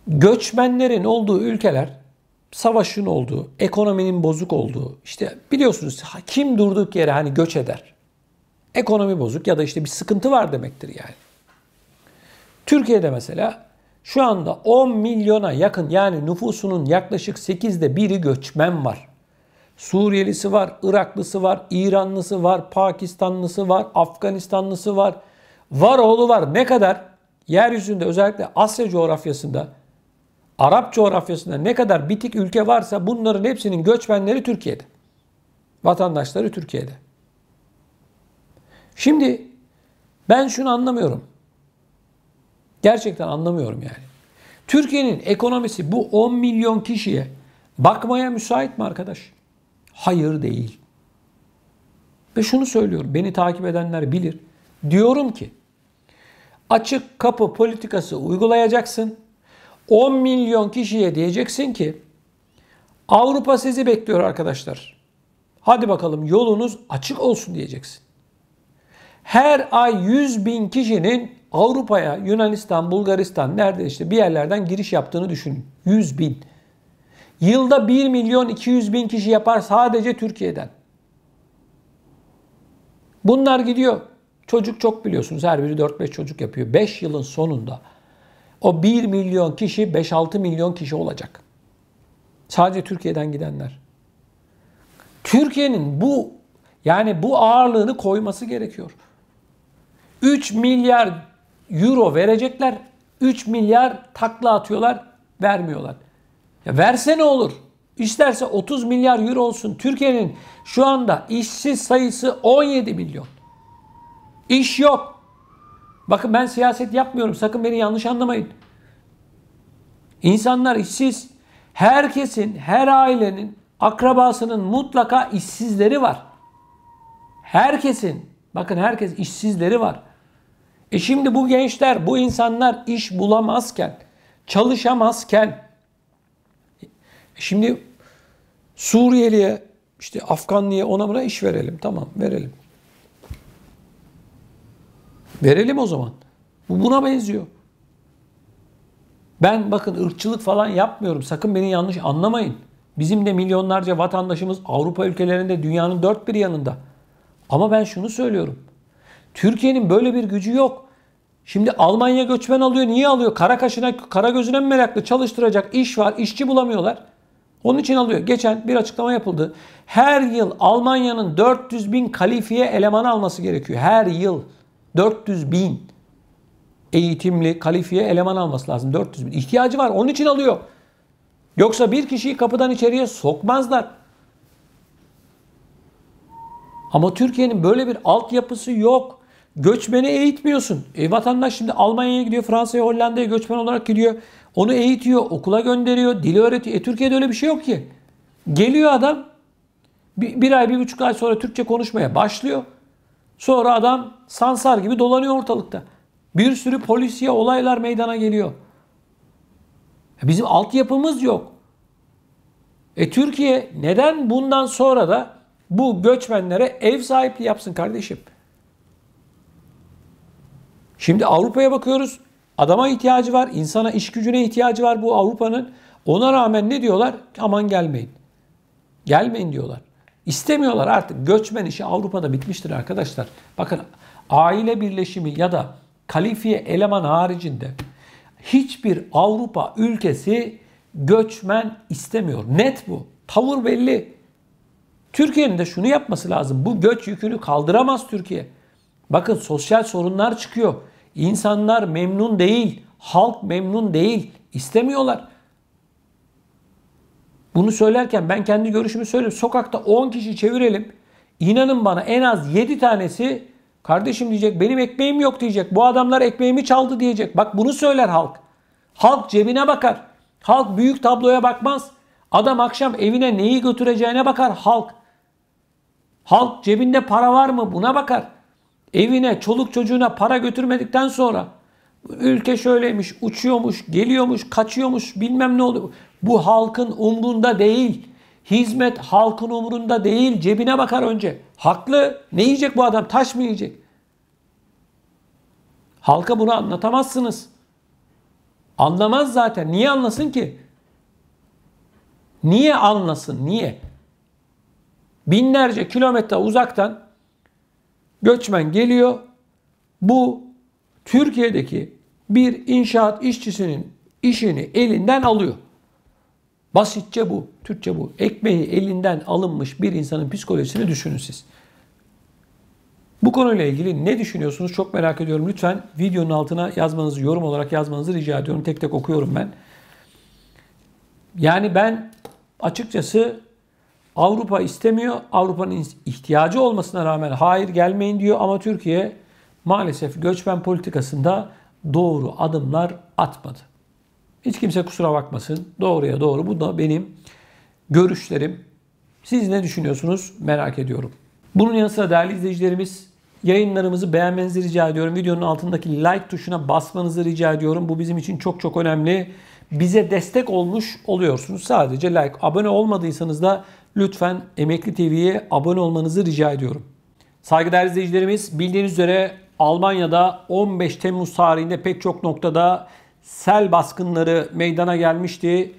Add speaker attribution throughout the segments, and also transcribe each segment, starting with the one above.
Speaker 1: Göçmenlerin olduğu ülkeler, savaşın olduğu, ekonominin bozuk olduğu, işte biliyorsunuz kim durduk yere hani göç eder? Ekonomi bozuk ya da işte bir sıkıntı var demektir yani. Türkiye'de mesela şu anda 10 milyona yakın, yani nüfusunun yaklaşık 8'de 1'i göçmen var. Suriyelisi var, Iraklısı var, İranlısı var, Pakistanlısı var, Afganistanlısı var. Var oğlu var. Ne kadar yeryüzünde, özellikle Asya coğrafyasında, Arap coğrafyasında ne kadar bitik ülke varsa bunların hepsinin göçmenleri Türkiye'de. Vatandaşları Türkiye'de. Şimdi ben şunu anlamıyorum. Gerçekten anlamıyorum yani. Türkiye'nin ekonomisi bu 10 milyon kişiye bakmaya müsait mi arkadaş? Hayır, değil. Ve şunu söylüyorum, beni takip edenler bilir. Diyorum ki açık kapı politikası uygulayacaksın. 10 milyon kişiye diyeceksin ki Avrupa sizi bekliyor arkadaşlar. Hadi bakalım yolunuz açık olsun diyeceksin. Her ay 100 bin kişinin Avrupa'ya, Yunanistan, Bulgaristan, nerede işte bir yerlerden giriş yaptığını düşünün. 100 bin. Yılda 1 milyon 200 bin kişi yapar sadece Türkiye'den. Bunlar gidiyor. Çocuk çok biliyorsunuz. Her biri 4-5 çocuk yapıyor. 5 yılın sonunda o 1 milyon kişi 5-6 milyon kişi olacak. Sadece Türkiye'den gidenler. Türkiye'nin bu ağırlığını koyması gerekiyor. 3 milyar euro verecekler. 3 milyar takla atıyorlar, vermiyorlar. Ya verse ne olur? İsterse 30 milyar euro olsun. Türkiye'nin şu anda işsiz sayısı 17 milyon. İş yok. Bakın ben siyaset yapmıyorum. Sakın beni yanlış anlamayın. İnsanlar işsiz. Herkesin, her ailenin, akrabasının mutlaka işsizleri var. Herkesin, bakın herkes işsizleri var. Şimdi bu gençler, bu insanlar iş bulamazken, çalışamazken, şimdi Suriyeli'ye, işte Afganlı'ya, ona buna iş verelim. Tamam, verelim. Verelim o zaman. Bu buna benziyor. Ben bakın ırkçılık falan yapmıyorum. Sakın beni yanlış anlamayın. Bizim de milyonlarca vatandaşımız Avrupa ülkelerinde, dünyanın dört bir yanında. Ama ben şunu söylüyorum. Türkiye'nin böyle bir gücü yok. Şimdi Almanya göçmen alıyor. Niye alıyor? Kara kaşına, kara gözüne mi meraklı? Çalıştıracak iş var. İşçi bulamıyorlar. Onun için alıyor. Geçen bir açıklama yapıldı. Her yıl Almanya'nın 400 bin kalifiye eleman alması gerekiyor. Her yıl 400 bin eğitimli kalifiye eleman alması lazım. 400 bin. İhtiyacı var. Onun için alıyor. Yoksa bir kişiyi kapıdan içeriye sokmazlar. Ama Türkiye'nin böyle bir altyapısı yok. Göçmeni eğitmiyorsun. Vatandaş şimdi Almanya'ya gidiyor, Fransa'ya, Hollanda'ya göçmen olarak gidiyor. Onu eğitiyor, okula gönderiyor, dili öğretiyor. Türkiye'de öyle bir şey yok ki. Geliyor adam, bir ay, 1,5 ay sonra Türkçe konuşmaya başlıyor. Sonra adam sansar gibi dolanıyor ortalıkta. Bir sürü polisiye olaylar meydana geliyor. Bizim altyapımız yok. Türkiye neden bundan sonra da bu göçmenlere ev sahipliği yapsın kardeşim? Şimdi Avrupa'ya bakıyoruz. Adama ihtiyacı var. İnsana, iş gücüne ihtiyacı var bu Avrupa'nın. Ona rağmen ne diyorlar? Aman gelmeyin. Gelmeyin diyorlar. İstemiyorlar artık. Göçmen işi Avrupa'da bitmiştir arkadaşlar. Bakın aile birleşimi ya da kalifiye eleman haricinde hiçbir Avrupa ülkesi göçmen istemiyor. Net bu. Tavır belli. Türkiye'nin de şunu yapması lazım. Bu göç yükünü kaldıramaz Türkiye. Bakın sosyal sorunlar çıkıyor. İnsanlar memnun değil. Halk memnun değil. İstemiyorlar. Bunu söylerken ben kendi görüşümü söylüyorum. Sokakta 10 kişi çevirelim. İnanın bana en az 7 tanesi kardeşim diyecek, benim ekmeğim yok diyecek. Bu adamlar ekmeğimi çaldı diyecek. Bak bunu söyler halk. Halk cebine bakar. Halk büyük tabloya bakmaz. Adam akşam evine neyi götüreceğine bakar halk. Halk cebinde para var mı buna bakar. Evine, çoluk çocuğuna para götürmedikten sonra ülke şöyleymiş, uçuyormuş, geliyormuş, kaçıyormuş, bilmem ne oluyor. Bu halkın umrunda değil. Hizmet halkın umrunda değil. Cebine bakar önce. Haklı. Ne yiyecek bu adam? Taş mı yiyecek? Halka bunu anlatamazsınız. Anlamaz zaten. Niye anlasın ki? Niye anlasın? Niye? Binlerce kilometre uzaktan göçmen geliyor. Bu Türkiye'deki bir inşaat işçisinin işini elinden alıyor. Basitçe bu. Türkçe bu. Ekmeği elinden alınmış bir insanın psikolojisini düşünün siz. Bu konuyla ilgili ne düşünüyorsunuz? Çok merak ediyorum. Lütfen videonun altına yazmanızı, yorum olarak yazmanızı rica ediyorum. Tek tek okuyorum ben. Yani ben açıkçası Avrupa istemiyor. Avrupa'nın ihtiyacı olmasına rağmen hayır gelmeyin diyor. Ama Türkiye maalesef göçmen politikasında doğru adımlar atmadı. Hiç kimse kusura bakmasın. Doğruya doğru. Bu da benim görüşlerim. Siz ne düşünüyorsunuz? Merak ediyorum. Bunun yanı sıra değerli izleyicilerimiz, yayınlarımızı beğenmenizi rica ediyorum. Videonun altındaki like tuşuna basmanızı rica ediyorum. Bu bizim için çok çok önemli. Bize destek olmuş oluyorsunuz. Sadece like. Abone olmadıysanız da lütfen Emekli TV'ye abone olmanızı rica ediyorum. Saygıdeğer izleyicilerimiz, bildiğiniz üzere Almanya'da 15 Temmuz tarihinde pek çok noktada sel baskınları meydana gelmişti.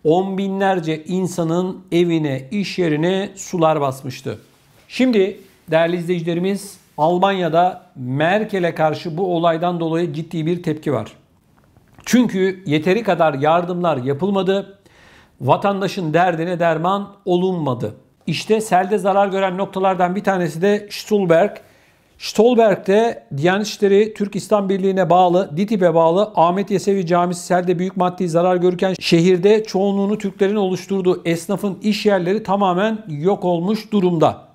Speaker 1: On binlerce insanın evine, iş yerine sular basmıştı. Şimdi değerli izleyicilerimiz, Almanya'da Merkel'e karşı bu olaydan dolayı ciddi bir tepki var. Çünkü yeteri kadar yardımlar yapılmadı. Vatandaşın derdine derman olunmadı. İşte selde zarar gören noktalardan bir tanesi de Stolberg. Stolberg'de Diyanet İşleri Türk İslam Birliği'ne bağlı, DİTİB'e bağlı Ahmet Yesevi Camisi selde büyük maddi zarar görürken şehirde çoğunluğunu Türklerin oluşturduğu esnafın iş yerleri tamamen yok olmuş durumda.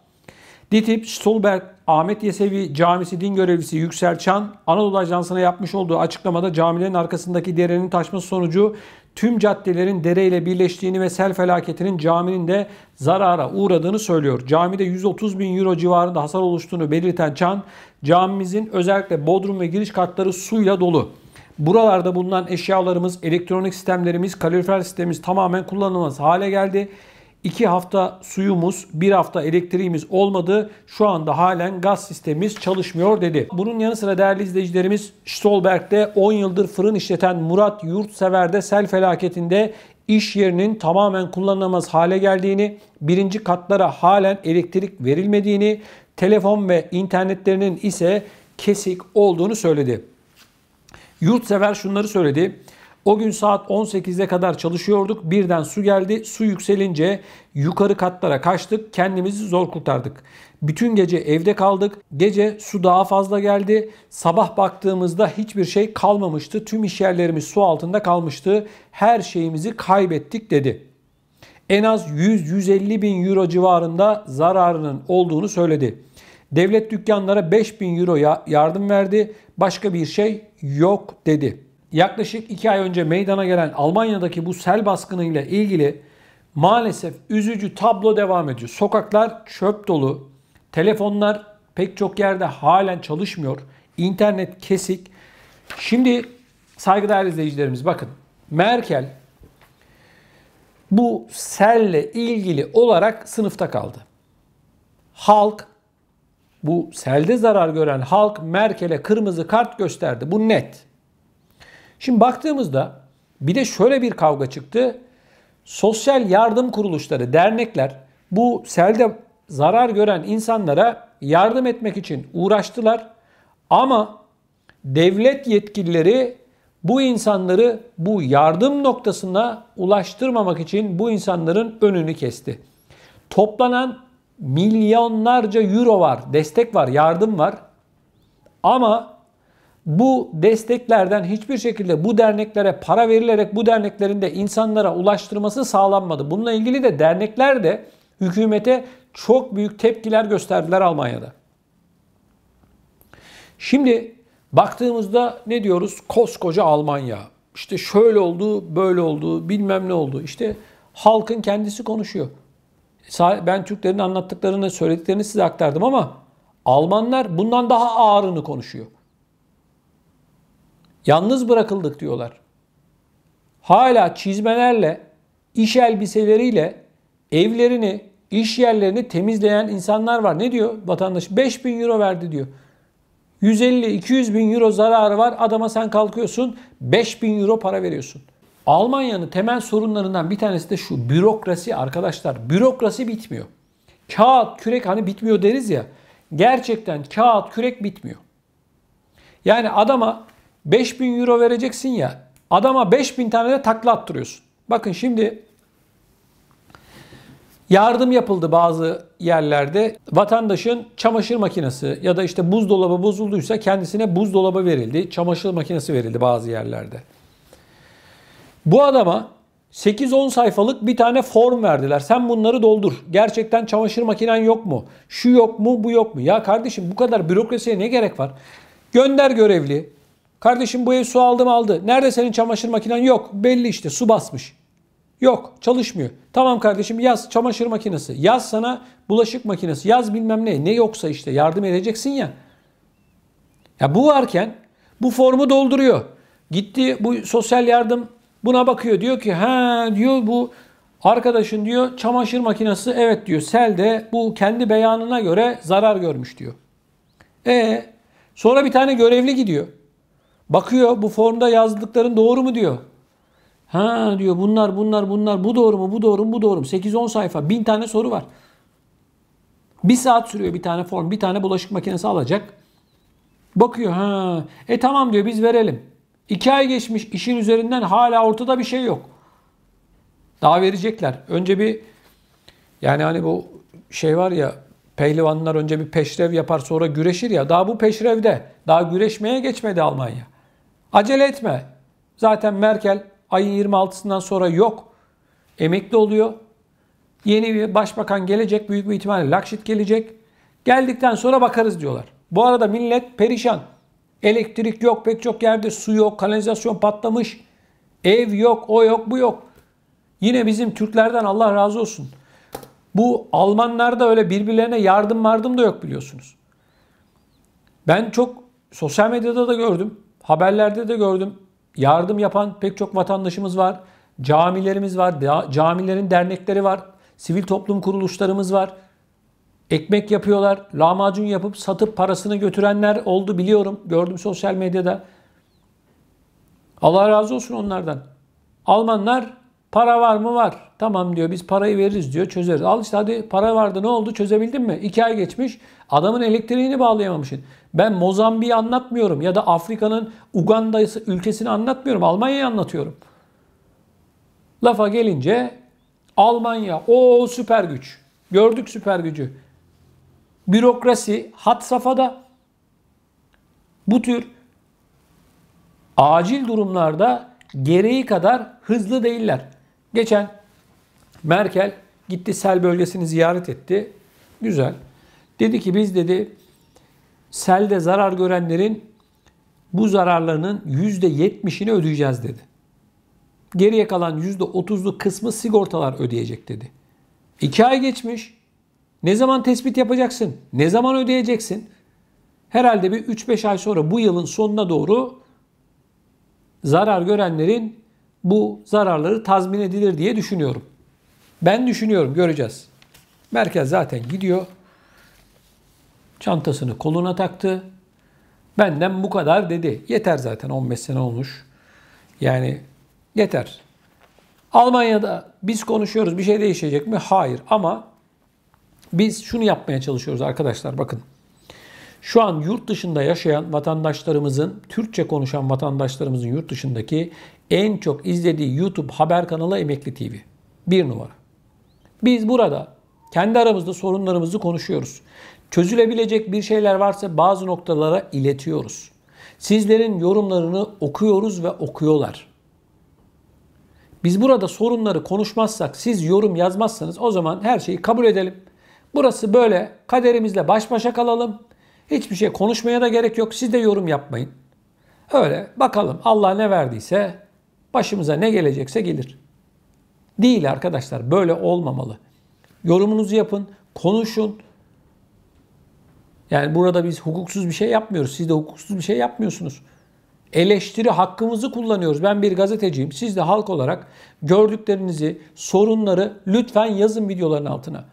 Speaker 1: DİTİB, Stolberg, Ahmet Yesevi Camisi din görevlisi Yüksel Çan, Anadolu Ajansı'na yapmış olduğu açıklamada camilerin arkasındaki derenin taşması sonucu tüm caddelerin dereyle birleştiğini ve sel felaketinin caminin de zarara uğradığını söylüyor. Camide 130 bin euro civarında hasar oluştuğunu belirten Çan, camimizin özellikle bodrum ve giriş katları suyla dolu. Buralarda bulunan eşyalarımız, elektronik sistemlerimiz, kalorifer sistemimiz tamamen kullanılmaz hale geldi. 2 hafta suyumuz, 1 hafta elektriğimiz olmadı. Şu anda halen gaz sistemimiz çalışmıyor dedi. Bunun yanı sıra değerli izleyicilerimiz, Stolberg'de 10 yıldır fırın işleten Murat Yurtsever'de sel felaketinde iş yerinin tamamen kullanılamaz hale geldiğini, birinci katlara halen elektrik verilmediğini, telefon ve internetlerinin ise kesik olduğunu söyledi. Yurtsever şunları söyledi. O gün saat 18'e kadar çalışıyorduk. Birden su geldi. Su yükselince yukarı katlara kaçtık. Kendimizi zor kurtardık. Bütün gece evde kaldık. Gece su daha fazla geldi. Sabah baktığımızda hiçbir şey kalmamıştı. Tüm iş yerlerimiz su altında kalmıştı. Her şeyimizi kaybettik dedi. En az 100-150 bin euro civarında zararının olduğunu söyledi. Devlet dükkanlara 5 bin euro yardım verdi. Başka bir şey yok dedi. Yaklaşık 2 ay önce meydana gelen Almanya'daki bu sel baskınıyla ilgili maalesef üzücü tablo devam ediyor. Sokaklar çöp dolu, telefonlar pek çok yerde halen çalışmıyor, internet kesik. Şimdi saygıdeğer izleyicilerimiz bakın, Merkel bu selle ilgili olarak sınıfta kaldı. Halk, bu selde zarar gören halk Merkel'e kırmızı kart gösterdi. Bu net. Şimdi baktığımızda bir de şöyle bir kavga çıktı. Sosyal yardım kuruluşları, dernekler bu selde zarar gören insanlara yardım etmek için uğraştılar. Ama devlet yetkilileri bu insanları bu yardım noktasına ulaştırmamak için bu insanların önünü kesti. Toplanan milyonlarca euro var, destek var, yardım var. Ama bu desteklerden hiçbir şekilde bu derneklere para verilerek bu derneklerin de insanlara ulaştırması sağlanmadı. Bununla ilgili de dernekler de hükümete çok büyük tepkiler gösterdiler Almanya'da. Şimdi baktığımızda ne diyoruz? Koskoca Almanya. İşte şöyle oldu, böyle oldu, bilmem ne oldu. İşte halkın kendisi konuşuyor. Ben Türklerin anlattıklarını, söylediklerini size aktardım ama Almanlar bundan daha ağırını konuşuyor. Yalnız bırakıldık diyorlar. Hala çizmelerle, iş elbiseleriyle evlerini, iş yerlerini temizleyen insanlar var. Ne diyor vatandaş? 5 bin euro verdi diyor. 150-200 bin euro zararı var. Adama sen kalkıyorsun 5 bin euro para veriyorsun. Almanya'nın temel sorunlarından bir tanesi de şu: bürokrasi arkadaşlar. Bürokrasi bitmiyor. Kağıt, kürek, hani bitmiyor deriz ya. Gerçekten kağıt, kürek bitmiyor. Yani adama 5 bin euro vereceksin ya. Adama 5 bin tane de takla attırıyorsun. Bakın şimdi yardım yapıldı bazı yerlerde. Vatandaşın çamaşır makinesi ya da işte buzdolabı bozulduysa kendisine buzdolabı verildi. Çamaşır makinesi verildi bazı yerlerde. Bu adama 8-10 sayfalık bir tane form verdiler. Sen bunları doldur. Gerçekten çamaşır makinen yok mu? Şu yok mu, bu yok mu? Ya kardeşim, bu kadar bürokrasiye ne gerek var? Gönder görevli. Kardeşim, bu ev su aldı mı? Aldı. Nerede senin çamaşır makinen? Yok. Belli işte, su basmış. Yok, çalışmıyor. Tamam kardeşim, yaz çamaşır makinesi. Yaz sana bulaşık makinesi. Yaz bilmem ne. Ne yoksa işte yardım edeceksin ya. Ya bu varken bu formu dolduruyor. Gitti bu sosyal yardım buna bakıyor. Diyor ki ha diyor, bu arkadaşın diyor çamaşır makinesi, evet diyor, selde bu kendi beyanına göre zarar görmüş diyor. Sonra bir tane görevli gidiyor. Bakıyor, bu formda yazdıkların doğru mu diyor. Ha diyor, bunlar bu doğru mu, bu doğru mu, bu doğru mu? 8-10 sayfa, 1000 tane soru var. 1 saat sürüyor bir tane form, bir tane bulaşık makinesi alacak. Bakıyor, ha tamam diyor, biz verelim. 2 ay geçmiş işin üzerinden, hala ortada bir şey yok. Daha verecekler. Önce bir, yani hani bu şey var ya, pehlivanlar önce bir peşrev yapar sonra güreşir ya. Daha bu peşrevde. Daha güreşmeye geçmedi Almanya. Acele etme. Zaten Merkel ayın 26'sından sonra yok. Emekli oluyor. Yeni bir başbakan gelecek. Büyük bir ihtimalle Laschet gelecek. Geldikten sonra bakarız diyorlar. Bu arada millet perişan. Elektrik yok pek çok yerde. Su yok. Kanalizasyon patlamış. Ev yok. O yok. Bu yok. Yine bizim Türklerden Allah razı olsun. Bu Almanlar da öyle birbirlerine yardım da yok, biliyorsunuz. Ben çok sosyal medyada da gördüm. Haberlerde de gördüm. Yardım yapan pek çok vatandaşımız var. Camilerimiz var. Camilerin dernekleri var. Sivil toplum kuruluşlarımız var. Ekmek yapıyorlar. Lahmacun yapıp satıp parasını götürenler oldu, biliyorum. Gördüm sosyal medyada. Allah razı olsun onlardan. Almanlar para var mı? Var. Tamam diyor, biz parayı veririz diyor, çözeriz. Al işte, hadi para vardı, ne oldu, çözebildin mi? 2 ay geçmiş, adamın elektriğini bağlayamamışsın. Ben Mozambik'i anlatmıyorum ya da Afrika'nın Uganda ülkesini anlatmıyorum. Almanya'yı anlatıyorum. Lafa gelince Almanya, o süper güç. Gördük süper gücü. Bürokrasi had safhada. Bu tür acil durumlarda gereği kadar hızlı değiller. Geçen Merkel gitti, sel bölgesini ziyaret etti. Güzel. Dedi ki biz dedi selde zarar görenlerin bu zararlarının %70'ini ödeyeceğiz dedi. Geriye kalan %30'luk kısmı sigortalar ödeyecek dedi. 2 ay geçmiş. Ne zaman tespit yapacaksın? Ne zaman ödeyeceksin? Herhalde bir 3-5 ay sonra, bu yılın sonuna doğru zarar görenlerin bu zararları tazmin edilir diye düşünüyorum. Ben düşünüyorum, göreceğiz. Merkel zaten gidiyor. Çantasını koluna taktı. Benden bu kadar dedi. Yeter zaten, 15 sene olmuş. Yani yeter. Almanya'da biz konuşuyoruz, bir şey değişecek mi? Hayır, ama biz şunu yapmaya çalışıyoruz arkadaşlar, bakın. Şu an yurt dışında yaşayan vatandaşlarımızın, Türkçe konuşan vatandaşlarımızın yurt dışındaki en çok izlediği YouTube haber kanalı Emekli TV. 1 numara. Biz burada kendi aramızda sorunlarımızı konuşuyoruz. Çözülebilecek bir şeyler varsa bazı noktalara iletiyoruz. Sizlerin yorumlarını okuyoruz ve okuyorlar. Biz burada sorunları konuşmazsak, siz yorum yazmazsanız, o zaman her şeyi kabul edelim. Burası böyle, kaderimizle baş başa kalalım. Hiçbir şey konuşmaya da gerek yok. Siz de yorum yapmayın. Öyle bakalım, Allah ne verdiyse, başımıza ne gelecekse gelir. Değil arkadaşlar, böyle olmamalı. Yorumunuzu yapın, konuşun. Yani burada biz hukuksuz bir şey yapmıyoruz. Siz de hukuksuz bir şey yapmıyorsunuz. Eleştiri hakkımızı kullanıyoruz. Ben bir gazeteciyim. Siz de halk olarak gördüklerinizi, sorunları lütfen yazın videoların altına.